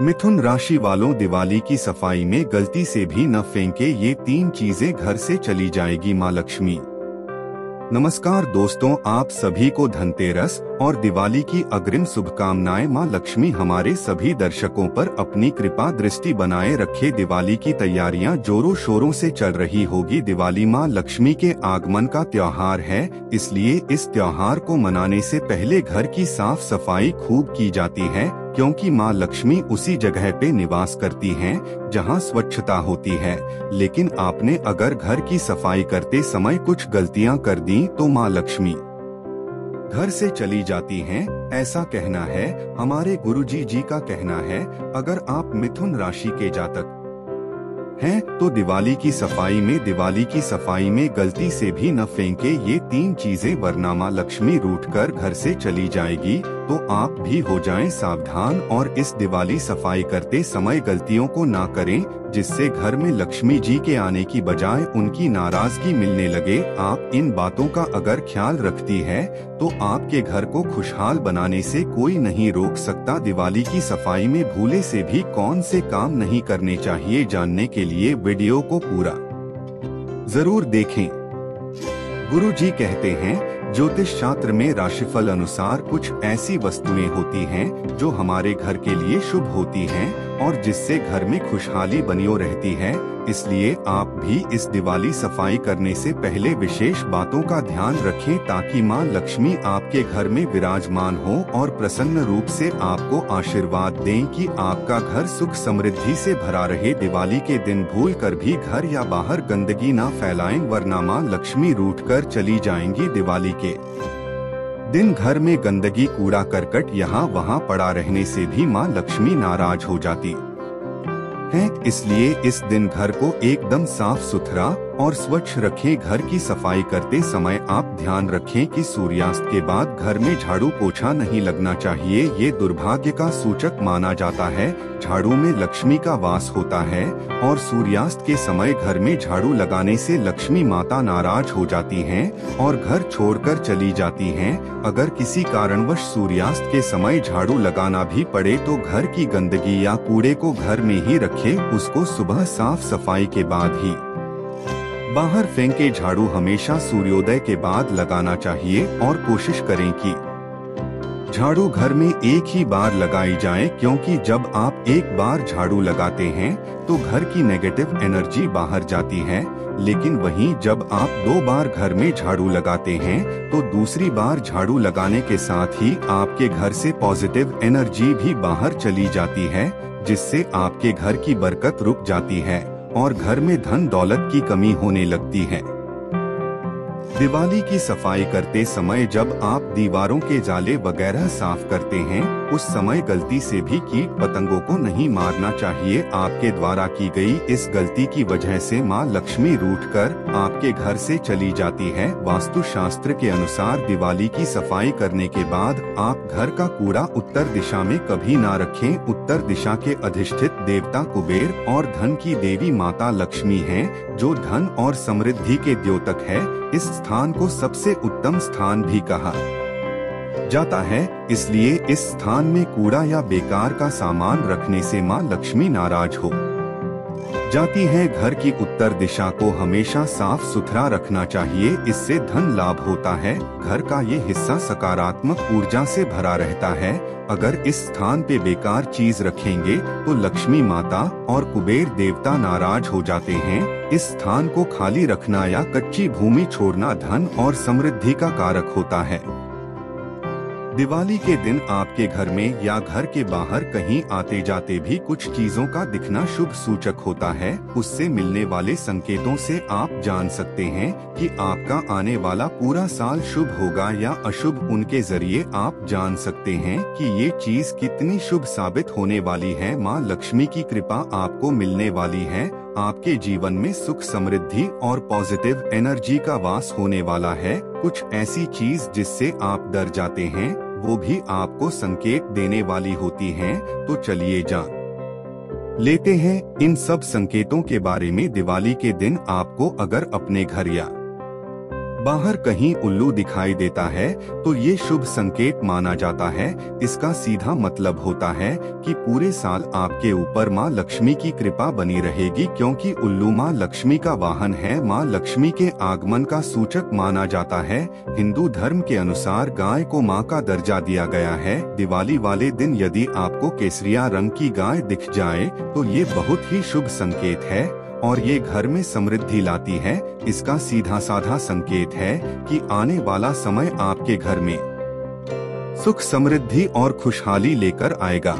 मिथुन राशि वालों, दिवाली की सफाई में गलती से भी न फेंके ये 3 चीजें, घर से चली जाएगी माँ लक्ष्मी। नमस्कार दोस्तों, आप सभी को धनतेरस और दिवाली की अग्रिम शुभकामनाएं। माँ लक्ष्मी हमारे सभी दर्शकों पर अपनी कृपा दृष्टि बनाए रखे। दिवाली की तैयारियां जोरों शोरों से चल रही होगी। दिवाली माँ लक्ष्मी के आगमन का त्योहार है, इसलिए इस त्योहार को मनाने से पहले घर की साफ सफाई खूब की जाती है, क्योंकि माँ लक्ष्मी उसी जगह पे निवास करती हैं जहाँ स्वच्छता होती है। लेकिन आपने अगर घर की सफाई करते समय कुछ गलतियाँ कर दी तो माँ लक्ष्मी घर से चली जाती हैं, ऐसा कहना है। हमारे गुरुजी जी का कहना है, अगर आप मिथुन राशि के जातक हैं तो दिवाली की सफाई में गलती से भी न फेंके ये 3 चीजें, वरना माँ लक्ष्मी रूठकर घर से चली जाएगी। तो आप भी हो जाएं सावधान और इस दिवाली सफाई करते समय गलतियों को ना करें, जिससे घर में लक्ष्मी जी के आने की बजाय उनकी नाराजगी मिलने लगे। आप इन बातों का अगर ख्याल रखती है तो आपके घर को खुशहाल बनाने से कोई नहीं रोक सकता। दिवाली की सफाई में भूले से भी कौन से काम नहीं करने चाहिए, जानने के लिए वीडियो को पूरा जरूर देखें। गुरु जी कहते हैं, ज्योतिष शास्त्र में राशिफल अनुसार कुछ ऐसी वस्तुएं होती हैं जो हमारे घर के लिए शुभ होती हैं और जिससे घर में खुशहाली बनी रहती है। इसलिए आप भी इस दिवाली सफाई करने से पहले विशेष बातों का ध्यान रखें, ताकि माँ लक्ष्मी आपके घर में विराजमान हो और प्रसन्न रूप से आपको आशीर्वाद दें कि आपका घर सुख समृद्धि से भरा रहे। दिवाली के दिन भूल कर भी घर या बाहर गंदगी ना फैलाएं, वरना माँ लक्ष्मी रूठकर चली जाएंगी। दिवाली के दिन घर में गंदगी, कूड़ा करकट यहाँ वहाँ पड़ा रहने से भी माँ लक्ष्मी नाराज हो जाती है। इसलिए इस दिन घर को एकदम साफ सुथरा और स्वच्छ रखें। घर की सफाई करते समय आप ध्यान रखें कि सूर्यास्त के बाद घर में झाड़ू पोछा नहीं लगना चाहिए, ये दुर्भाग्य का सूचक माना जाता है। झाड़ू में लक्ष्मी का वास होता है और सूर्यास्त के समय घर में झाड़ू लगाने से लक्ष्मी माता नाराज हो जाती हैं और घर छोड़कर चली जाती हैं। अगर किसी कारणवश सूर्यास्त के समय झाड़ू लगाना भी पड़े तो घर की गंदगी या कूड़े को घर में ही रखें, उसको सुबह साफ सफाई के बाद ही बाहर फेंके। झाड़ू हमेशा सूर्योदय के बाद लगाना चाहिए और कोशिश करें कि झाड़ू घर में एक ही बार लगाई जाए, क्योंकि जब आप एक बार झाड़ू लगाते हैं तो घर की नेगेटिव एनर्जी बाहर जाती है। लेकिन वहीं जब आप 2 बार घर में झाड़ू लगाते हैं तो दूसरी बार झाड़ू लगाने के साथ ही आपके घर से पॉजिटिव एनर्जी भी बाहर चली जाती है, जिससे आपके घर की बरकत रुक जाती है और घर में धन दौलत की कमी होने लगती है। दिवाली की सफाई करते समय जब आप दीवारों के जाले वगैरह साफ करते हैं, उस समय गलती से भी कीट पतंगों को नहीं मारना चाहिए। आपके द्वारा की गई इस गलती की वजह से माँ लक्ष्मी रूठकर आपके घर से चली जाती है। वास्तु शास्त्र के अनुसार दिवाली की सफाई करने के बाद आप घर का कूड़ा उत्तर दिशा में कभी ना रखें। उत्तर दिशा के अधिष्ठित देवता कुबेर और धन की देवी माता लक्ष्मी हैं, जो धन और समृद्धि के द्योतक है। इस स्थान को सबसे उत्तम स्थान भी कहा जाता है, इसलिए इस स्थान में कूड़ा या बेकार का सामान रखने से माँ लक्ष्मी नाराज हो जाती है। घर की उत्तर दिशा को हमेशा साफ सुथरा रखना चाहिए, इससे धन लाभ होता है। घर का ये हिस्सा सकारात्मक ऊर्जा से भरा रहता है। अगर इस स्थान पे बेकार चीज रखेंगे तो लक्ष्मी माता और कुबेर देवता नाराज हो जाते हैं। इस स्थान को खाली रखना या कच्ची भूमि छोड़ना धन और समृद्धि का कारक होता है। दिवाली के दिन आपके घर में या घर के बाहर कहीं आते जाते भी कुछ चीजों का दिखना शुभ सूचक होता है। उससे मिलने वाले संकेतों से आप जान सकते हैं कि आपका आने वाला पूरा साल शुभ होगा या अशुभ। उनके जरिए आप जान सकते हैं कि ये चीज कितनी शुभ साबित होने वाली है। माँ लक्ष्मी की कृपा आपको मिलने वाली है। आपके जीवन में सुख समृद्धि और पॉजिटिव एनर्जी का वास होने वाला है। कुछ ऐसी चीज जिससे आप डर जाते हैं, वो भी आपको संकेत देने वाली होती हैं। तो चलिए जान लेते हैं इन सब संकेतों के बारे में। दिवाली के दिन आपको अगर अपने घर या बाहर कहीं उल्लू दिखाई देता है तो ये शुभ संकेत माना जाता है। इसका सीधा मतलब होता है कि पूरे साल आपके ऊपर माँ लक्ष्मी की कृपा बनी रहेगी, क्योंकि उल्लू माँ लक्ष्मी का वाहन है। माँ लक्ष्मी के आगमन का सूचक माना जाता है। हिंदू धर्म के अनुसार गाय को माँ का दर्जा दिया गया है। दिवाली वाले दिन यदि आपको केसरिया रंग की गाय दिख जाए तो ये बहुत ही शुभ संकेत है और ये घर में समृद्धि लाती है। इसका सीधा साधा संकेत है कि आने वाला समय आपके घर में सुख, समृद्धि और खुशहाली लेकर आएगा।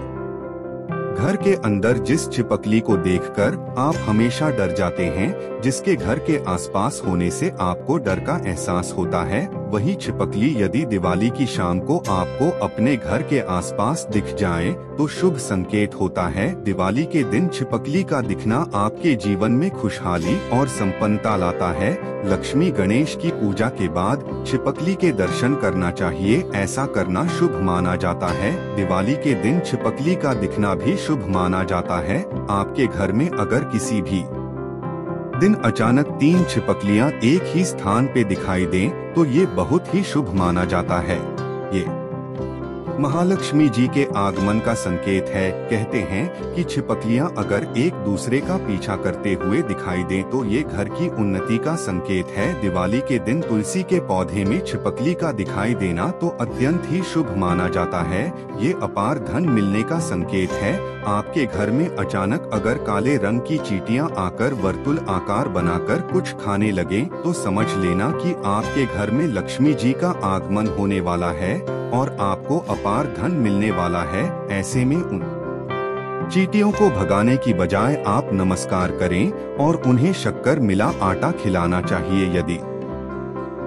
घर के अंदर जिस छिपकली को देखकर आप हमेशा डर जाते हैं, जिसके घर के आसपास होने से आपको डर का एहसास होता है, वही छिपकली यदि दिवाली की शाम को आपको अपने घर के आसपास दिख जाए तो शुभ संकेत होता है। दिवाली के दिन छिपकली का दिखना आपके जीवन में खुशहाली और संपन्नता लाता है। लक्ष्मी गणेश की पूजा के बाद छिपकली के दर्शन करना चाहिए। ऐसा करना शुभ माना जाता है। दिवाली के दिन छिपकली का दिखना भी शुभ माना जाता है। आपके घर में अगर किसी भी दिन अचानक 3 छिपकलियां एक ही स्थान पे दिखाई दें तो ये बहुत ही शुभ माना जाता है। ये महालक्ष्मी जी के आगमन का संकेत है। कहते हैं कि छिपकलियां अगर एक दूसरे का पीछा करते हुए दिखाई दें तो ये घर की उन्नति का संकेत है। दिवाली के दिन तुलसी के पौधे में छिपकली का दिखाई देना तो अत्यंत ही शुभ माना जाता है। ये अपार धन मिलने का संकेत है। आपके घर में अचानक अगर काले रंग की चींटियां आकर वर्तुल आकार बनाकर कुछ खाने लगे तो समझ लेना कि आपके घर में लक्ष्मी जी का आगमन होने वाला है और आपको अपार धन मिलने वाला है। ऐसे में उन चींटियों को भगाने की बजाय आप नमस्कार करें और उन्हें शक्कर मिला आटा खिलाना चाहिए। यदि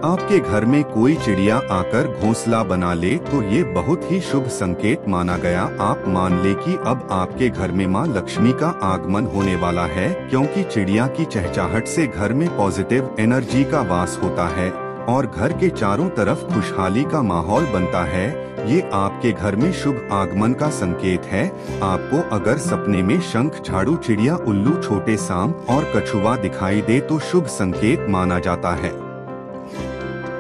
आपके घर में कोई चिड़िया आकर घोंसला बना ले तो ये बहुत ही शुभ संकेत माना गया। आप मान ले कि अब आपके घर में माँ लक्ष्मी का आगमन होने वाला है, क्योंकि चिड़िया की चहचहाहट से घर में पॉजिटिव एनर्जी का वास होता है और घर के चारों तरफ खुशहाली का माहौल बनता है। ये आपके घर में शुभ आगमन का संकेत है। आपको अगर सपने में शंख, झाड़ू, चिड़िया, उल्लू, छोटे सांप और कछुआ दिखाई दे तो शुभ संकेत माना जाता है।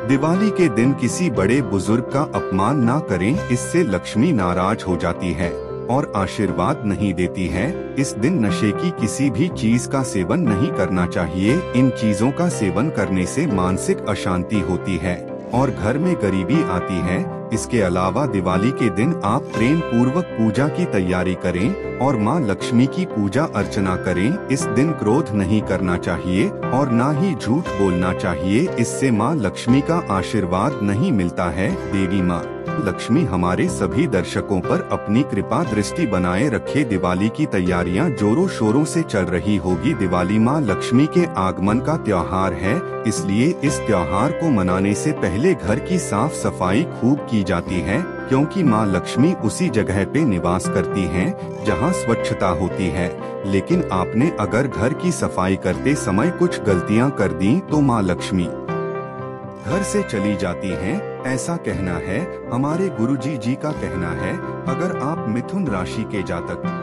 दिवाली के दिन किसी बड़े बुजुर्ग का अपमान ना करें, इससे लक्ष्मी नाराज हो जाती है और आशीर्वाद नहीं देती है। इस दिन नशे की किसी भी चीज का सेवन नहीं करना चाहिए। इन चीजों का सेवन करने से मानसिक अशांति होती है और घर में गरीबी आती है। इसके अलावा दिवाली के दिन आप प्रेम पूर्वक पूजा की तैयारी करें और माँ लक्ष्मी की पूजा अर्चना करें। इस दिन क्रोध नहीं करना चाहिए और ना ही झूठ बोलना चाहिए, इससे माँ लक्ष्मी का आशीर्वाद नहीं मिलता है। देवी माँ लक्ष्मी हमारे सभी दर्शकों पर अपनी कृपा दृष्टि बनाए रखे। दिवाली की तैयारियां जोरों शोरों से चल रही होगी। दिवाली माँ लक्ष्मी के आगमन का त्योहार है, इसलिए इस त्योहार को मनाने से पहले घर की साफ सफाई खूब की जाती है, क्योंकि माँ लक्ष्मी उसी जगह पे निवास करती हैं जहाँ स्वच्छता होती है। लेकिन आपने अगर घर की सफाई करते समय कुछ गलतियाँ कर दी तो माँ लक्ष्मी घर से चली जाती हैं, ऐसा कहना है। हमारे गुरुजी जी का कहना है, अगर आप मिथुन राशि के जातक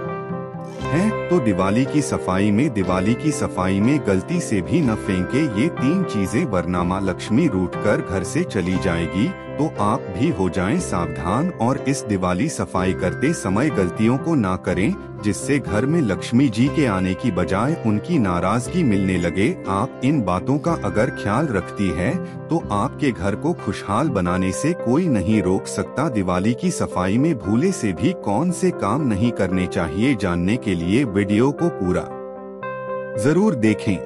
हैं तो दिवाली की सफाई में गलती से भी न फेंके ये 3 चीजें, वरना माँ लक्ष्मी रूठकर घर से चली जाएगी। तो आप भी हो जाएं सावधान और इस दिवाली सफाई करते समय गलतियों को ना करें, जिससे घर में लक्ष्मी जी के आने की बजाय उनकी नाराजगी मिलने लगे। आप इन बातों का अगर ख्याल रखती है तो आपके घर को खुशहाल बनाने से कोई नहीं रोक सकता। दिवाली की सफाई में भूले से भी कौन से काम नहीं करने चाहिए, जानने के लिए वीडियो को पूरा जरूर देखें।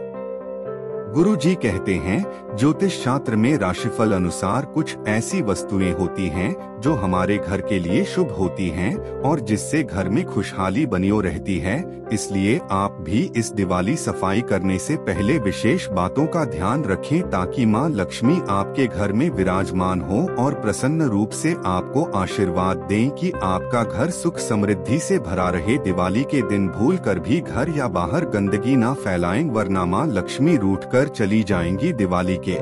गुरु जी कहते हैं, ज्योतिष शास्त्र में राशिफल अनुसार कुछ ऐसी वस्तुएं होती हैं जो हमारे घर के लिए शुभ होती हैं और जिससे घर में खुशहाली बनी रहती है। इसलिए आप भी इस दिवाली सफाई करने से पहले विशेष बातों का ध्यान रखें, ताकि माँ लक्ष्मी आपके घर में विराजमान हो और प्रसन्न रूप से आपको आशीर्वाद दें कि आपका घर सुख समृद्धि से भरा रहे। दिवाली के दिन भूल कर भी घर या बाहर गंदगी ना फैलाएं, वरना माँ लक्ष्मी रूठकर चली जाएंगी। दिवाली के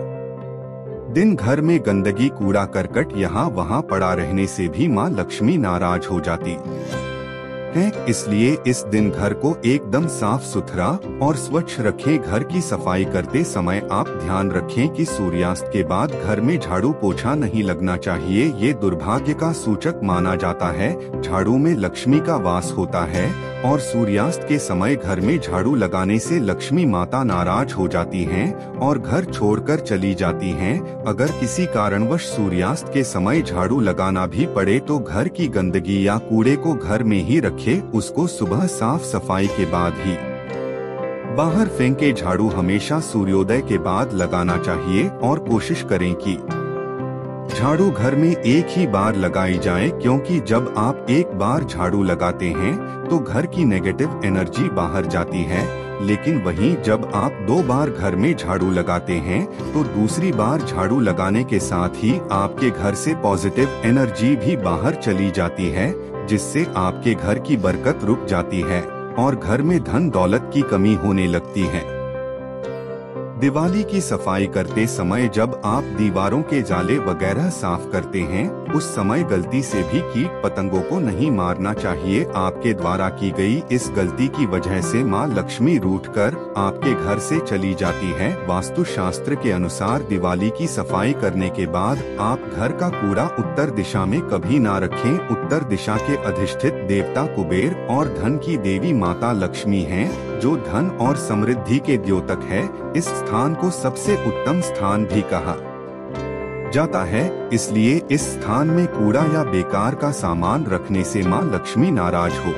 दिन घर में गंदगी, कूड़ा करकट यहाँ वहाँ पड़ा रहने से भी माँ लक्ष्मी नाराज हो जाती है। इसलिए इस दिन घर को एकदम साफ सुथरा और स्वच्छ रखें। घर की सफाई करते समय आप ध्यान रखें कि सूर्यास्त के बाद घर में झाड़ू पोछा नहीं लगना चाहिए। ये दुर्भाग्य का सूचक माना जाता है। झाड़ू में लक्ष्मी का वास होता है और सूर्यास्त के समय घर में झाड़ू लगाने से लक्ष्मी माता नाराज हो जाती हैं और घर छोड़कर चली जाती हैं। अगर किसी कारणवश सूर्यास्त के समय झाड़ू लगाना भी पड़े तो घर की गंदगी या कूड़े को घर में ही रखें। उसको सुबह साफ सफाई के बाद ही बाहर फेंके। झाड़ू हमेशा सूर्योदय के बाद लगाना चाहिए और कोशिश करें कि झाड़ू घर में एक ही बार लगाई जाए, क्योंकि जब आप एक बार झाड़ू लगाते हैं तो घर की नेगेटिव एनर्जी बाहर जाती है। लेकिन वहीं जब आप 2 बार घर में झाड़ू लगाते हैं तो दूसरी बार झाड़ू लगाने के साथ ही आपके घर से पॉजिटिव एनर्जी भी बाहर चली जाती है, जिससे आपके घर की बरकत रुक जाती है और घर में धन दौलत की कमी होने लगती है। दिवाली की सफाई करते समय जब आप दीवारों के जाले वगैरह साफ करते हैं, उस समय गलती से भी कीट पतंगों को नहीं मारना चाहिए। आपके द्वारा की गई इस गलती की वजह से मां लक्ष्मी रूठकर आपके घर से चली जाती है। वास्तु शास्त्र के अनुसार दिवाली की सफाई करने के बाद आप घर का कूड़ा उत्तर दिशा में कभी ना रखें। उत्तर दिशा के अधिष्ठित देवता कुबेर और धन की देवी माता लक्ष्मी हैं, जो धन और समृद्धि के द्योतक है। इस स्थान को सबसे उत्तम स्थान भी कहा जाता है। इसलिए इस स्थान में कूड़ा या बेकार का सामान रखने से मां लक्ष्मी नाराज हो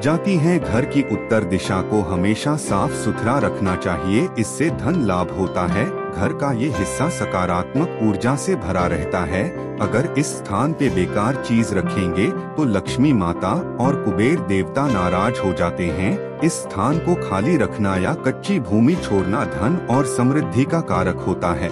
जाती हैं। घर की उत्तर दिशा को हमेशा साफ सुथरा रखना चाहिए, इससे धन लाभ होता है। घर का ये हिस्सा सकारात्मक ऊर्जा से भरा रहता है। अगर इस स्थान पे बेकार चीज रखेंगे तो लक्ष्मी माता और कुबेर देवता नाराज हो जाते हैं। इस स्थान को खाली रखना या कच्ची भूमि छोड़ना धन और समृद्धि का कारक होता है।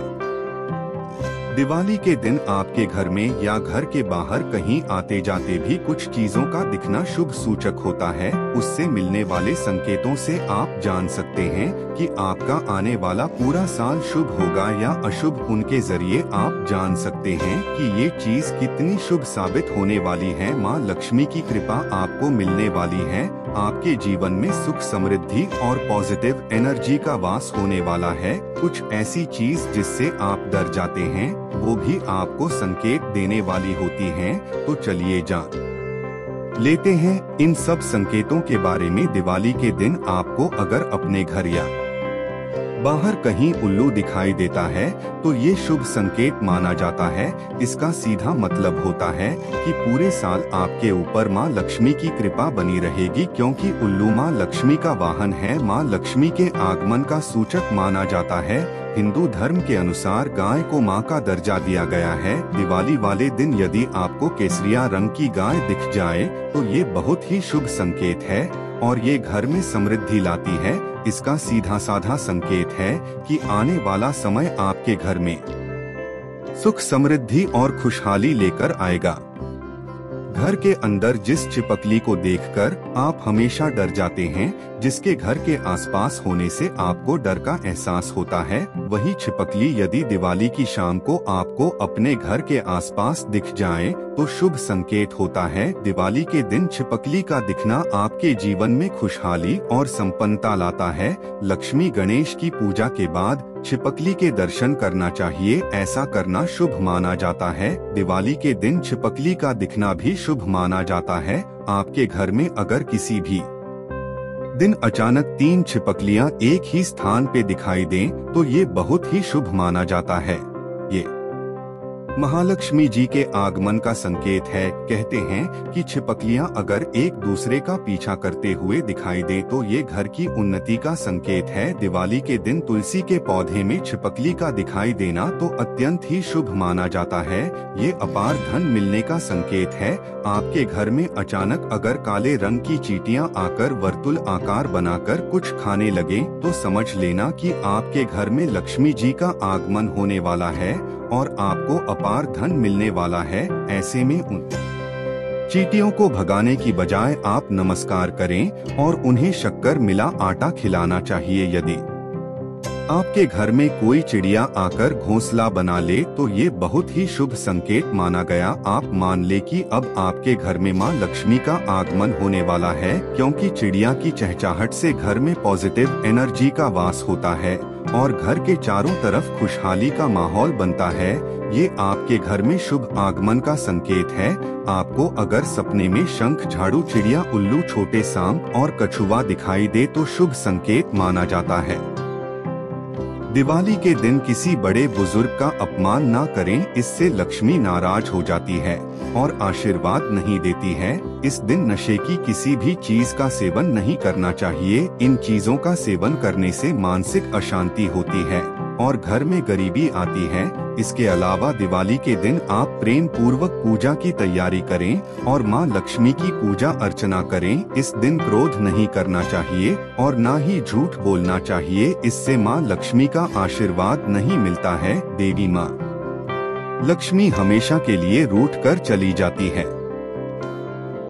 दिवाली के दिन आपके घर में या घर के बाहर कहीं आते जाते भी कुछ चीजों का दिखना शुभ सूचक होता है। उससे मिलने वाले संकेतों से आप जान सकते हैं कि आपका आने वाला पूरा साल शुभ होगा या अशुभ। उनके जरिए आप जान सकते हैं कि ये चीज कितनी शुभ साबित होने वाली है। मां लक्ष्मी की कृपा आपको मिलने वाली है। आपके जीवन में सुख समृद्धि और पॉजिटिव एनर्जी का वास होने वाला है। कुछ ऐसी चीज जिससे आप डर जाते हैं वो भी आपको संकेत देने वाली होती हैं। तो चलिए जान लेते हैं इन सब संकेतों के बारे में। दिवाली के दिन आपको अगर अपने घर या बाहर कहीं उल्लू दिखाई देता है तो ये शुभ संकेत माना जाता है। इसका सीधा मतलब होता है कि पूरे साल आपके ऊपर मां लक्ष्मी की कृपा बनी रहेगी, क्योंकि उल्लू मां लक्ष्मी का वाहन है। मां लक्ष्मी के आगमन का सूचक माना जाता है। हिंदू धर्म के अनुसार गाय को मां का दर्जा दिया गया है। दिवाली वाले दिन यदि आपको केसरिया रंग की गाय दिख जाए तो ये बहुत ही शुभ संकेत है और ये घर में समृद्धि लाती है। इसका सीधा साधा संकेत है कि आने वाला समय आपके घर में सुख समृद्धि और खुशहाली लेकर आएगा। घर के अंदर जिस छिपकली को देखकर आप हमेशा डर जाते हैं, जिसके घर के आसपास होने से आपको डर का एहसास होता है, वही छिपकली यदि दिवाली की शाम को आपको अपने घर के आसपास दिख जाए तो शुभ संकेत होता है। दिवाली के दिन छिपकली का दिखना आपके जीवन में खुशहाली और संपन्नता लाता है। लक्ष्मी गणेश की पूजा के बाद छिपकली के दर्शन करना चाहिए। ऐसा करना शुभ माना जाता है। दिवाली के दिन छिपकली का दिखना भी शुभ माना जाता है। आपके घर में अगर किसी भी दिन अचानक 3 छिपकलियां एक ही स्थान पे दिखाई दें तो ये बहुत ही शुभ माना जाता है। ये महालक्ष्मी जी के आगमन का संकेत है। कहते हैं कि छिपकलियां अगर एक दूसरे का पीछा करते हुए दिखाई दे तो ये घर की उन्नति का संकेत है। दिवाली के दिन तुलसी के पौधे में छिपकली का दिखाई देना तो अत्यंत ही शुभ माना जाता है। ये अपार धन मिलने का संकेत है। आपके घर में अचानक अगर काले रंग की चींटियां आकर वर्तुल आकार बनाकर कुछ खाने लगे तो समझ लेना कि आपके घर में लक्ष्मी जी का आगमन होने वाला है और आपको अपार धन मिलने वाला है। ऐसे में उन चींटियों को भगाने की बजाय आप नमस्कार करें और उन्हें शक्कर मिला आटा खिलाना चाहिए। यदि आपके घर में कोई चिड़िया आकर घोंसला बना ले तो ये बहुत ही शुभ संकेत माना गया। आप मान ले कि अब आपके घर में माँ लक्ष्मी का आगमन होने वाला है, क्योंकि चिड़िया की चहचहाहट से घर में पॉजिटिव एनर्जी का वास होता है और घर के चारों तरफ खुशहाली का माहौल बनता है। ये आपके घर में शुभ आगमन का संकेत है। आपको अगर सपने में शंख, झाड़ू, चिड़िया, उल्लू, छोटे सांप और कछुआ दिखाई दे तो शुभ संकेत माना जाता है। दिवाली के दिन किसी बड़े बुजुर्ग का अपमान ना करें, इससे लक्ष्मी नाराज हो जाती है और आशीर्वाद नहीं देती है। इस दिन नशे की किसी भी चीज का सेवन नहीं करना चाहिए। इन चीजों का सेवन करने से मानसिक अशांति होती है और घर में गरीबी आती है। इसके अलावा दिवाली के दिन आप प्रेम पूर्वक पूजा की तैयारी करें और मां लक्ष्मी की पूजा अर्चना करें। इस दिन क्रोध नहीं करना चाहिए और ना ही झूठ बोलना चाहिए, इससे मां लक्ष्मी का आशीर्वाद नहीं मिलता है। देवी मां लक्ष्मी हमेशा के लिए रूठ कर चली जाती है।